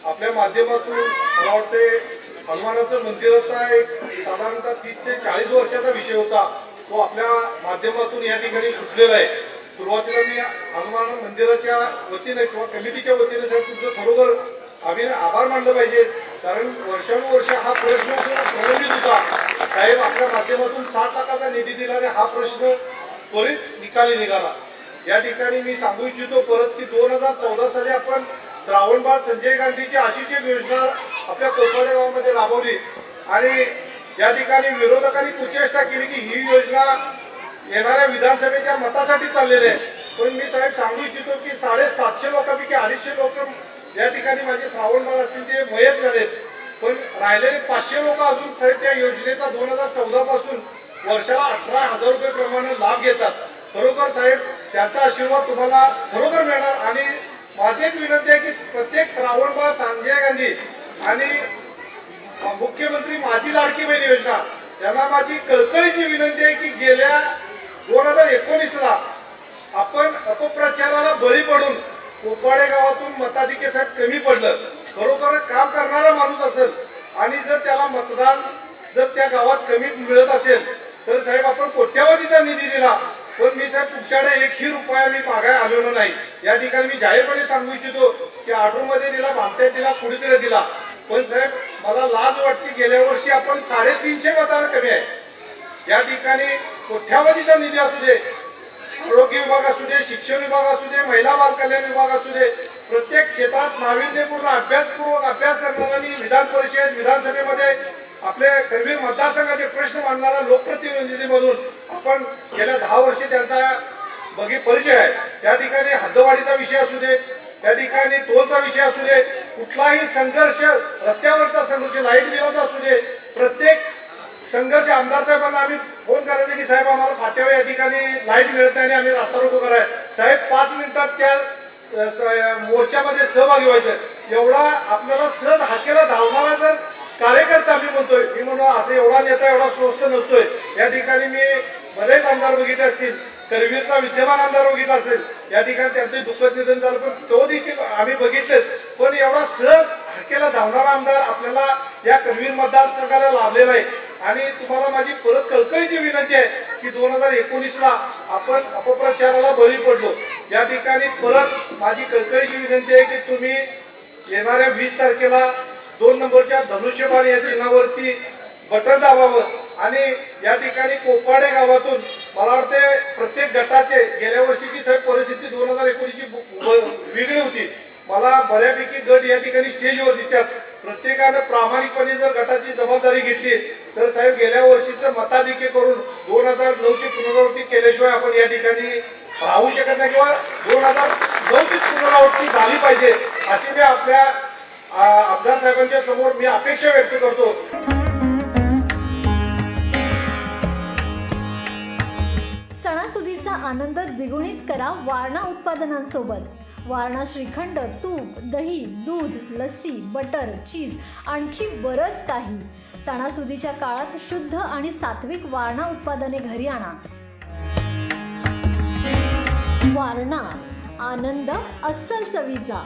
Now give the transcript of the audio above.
आपल्या माध्यमातून मला वाटते हनुमानाचं मंदिराचा एक साधारणतः 30 ते 40 वर्षाचा विषय होता, तो आपल्या माध्यमातून या ठिकाणी सुटलेला आहे। सुरुवातीला मी हनुमान मंदिराच्या वतीने किंवा कमिटीच्या वतीने साहेब तुमचं खरोखर आम्ही आभार मानलं पाहिजे, कारण वर्षानुवर्ष हा प्रश्न प्रलंबित होता। साहेब आपल्या माध्यमातून 60 लाखाचा निधी दिल्याने हा प्रश्न त्वरित निकाली निघाला। या ठिकाणी मी सांगू इच्छितो परत की 2014 साली आपण श्रावणबाळ संजय गांधीची अशीच एक योजना आपल्या कोपाडे गावामध्ये राबवली आणि या ठिकाणी विरोधकांनी कुचेष्टा केली की ही योजना येणाऱ्या विधानसभेच्या मतासाठी चाललेली आहे। पण मी साहेब सांगू इच्छितो की 750 लोकांपैकी 250 लोक या ठिकाणी माझे श्रावणबाळ असतील ते मयत झालेत, पण राहिलेले 500 लोक अजून साहेब त्या योजनेचा 2014 पासून वर्षाला 18,000 रुपये प्रमाणे लाभ घेतात। खरोखर साहेब त्याचा आशीर्वाद तुम्हाला खरोखर मिळणार आणि माझी एक विनंती आहे की प्रत्येक श्रावणबाळ संजय गांधी आणि मुख्यमंत्री माझी लाडकी बहीण योजना यांना माझी कळकळीची विनंती आहे की गेल्या 2019 ला आपण अपप्रचाराला बळी पडून कोपाडे गावातून मताधिक्यासाठी कमी पडलं। खरोखर काम करणारा माणूस असेल आणि जर त्याला मतदान जर त्या गावात कमी मिळत असेल तर साहेब आपण कोट्यावधीचा निधी दिला, पण मी साहेब तुमच्याकडे 1ही रुपया मी मागाय आलेलो नाही। या ठिकाणी मी जाहीरपणे सांगू इच्छितो की ऑर्डरमध्ये दिला, बांधत्यात दिला, कुठेतरी दिला, पण साहेब मला लाज वाटते गेल्या वर्षी आपण 350 मतांना कमी आहे। या ठिकाणी कोट्यावधीचा निधी असू दे, आरोग्य विभाग असू दे, शिक्षण विभाग असू दे, महिला बाल कल्याण विभाग असू दे, प्रत्येक क्षेत्रात नाविन्यपूर्ण अभ्यास करणारा आणि विधान परिषद विधानसभेमध्ये आपले करवीर मतदारसंघाचे प्रश्न मांडणारा लोकप्रतिनिधी म्हणून आपण गेल्या 10 वर्षे त्यांचा परिचय आहे। त्या ठिकाणी हद्दवाढीचा विषय असू दे, त्या ठिकाणी टोलचा विषय असू दे, कुठलाही संघर्ष रस्त्यावरचा संघर्ष, लाईट बिलाचा असू दे, प्रत्येक संघर्ष आमदार साहेबांना आम्ही फोन करायचे की साहेब आम्हाला फाट्यावर या ठिकाणी लाईट मिळत नाही आणि आम्ही रस्ता रोको कराय, साहेब 5 मिनिटात त्या मोर्चामध्ये सहभागी व्हायचं। एवढा आपल्याला सहज हाकेला धावणारा जर कार्यकर्ता मी म्हणतोय, मी म्हणून असं एवढा नेता एवढा स्वस्त नसतोय। या ठिकाणी मी बरेच आमदार बघितले असतील, करवीरचा विद्यमान आमदार बघितला असेल, या ठिकाणी त्यांचे दुःखद निधन झालं पण तो देखील आम्ही बघितलेच, पण एवढा सहज हाकेला धावणारा आमदार आपल्याला या करवीर मतदारसंघाला लाभलेला आहे। आणि तुम्हाला माझी परत कळकळीची विनंती आहे की 2019 ला आपण अपप्रचाराला बळी पडलो। या ठिकाणी परत माझी कळकळीची विनंती आहे की तुम्ही येणाऱ्या 20 तारखेला 2 नंबरच्या धनुष्यबाण या चिन्हावरती बटन दाबावं आणि या ठिकाणी कोपाडे गावातून मला वाटते प्रत्येक गटाचे गेल्या वर्षीची साहेब परिस्थिती 2019 ची वेगळी होती। मला बऱ्यापैकी गट या ठिकाणी स्टेजवर दिसतात। प्रत्येकाने प्रामाणिकपणे जर गटाची जबाबदारी घेतली तर साहेब गेल्या वर्षीचं मताधिक्य करून 2009 ची पुनरावृत्ती केल्याशिवाय आपण या ठिकाणी राहू शकत नाही किंवा 2009 ची पुनरावृत्ती झाली पाहिजे अशी मी आपल्या आमदार साहेबांच्या समोर मी अपेक्षा व्यक्त करतो। सणासुदीचा आनंद द्विगुणित करा वारणा उत्पादनांसोबत। वारणा श्रीखंड, तूप, दही, दूध, लस्सी, बटर, चीज आणखी बरंच काही। सणासुदीच्या काळात शुद्ध आणि सात्विक वारणा उत्पादने घरी आणा। वारणा, आनंद अस्सल चवीचा।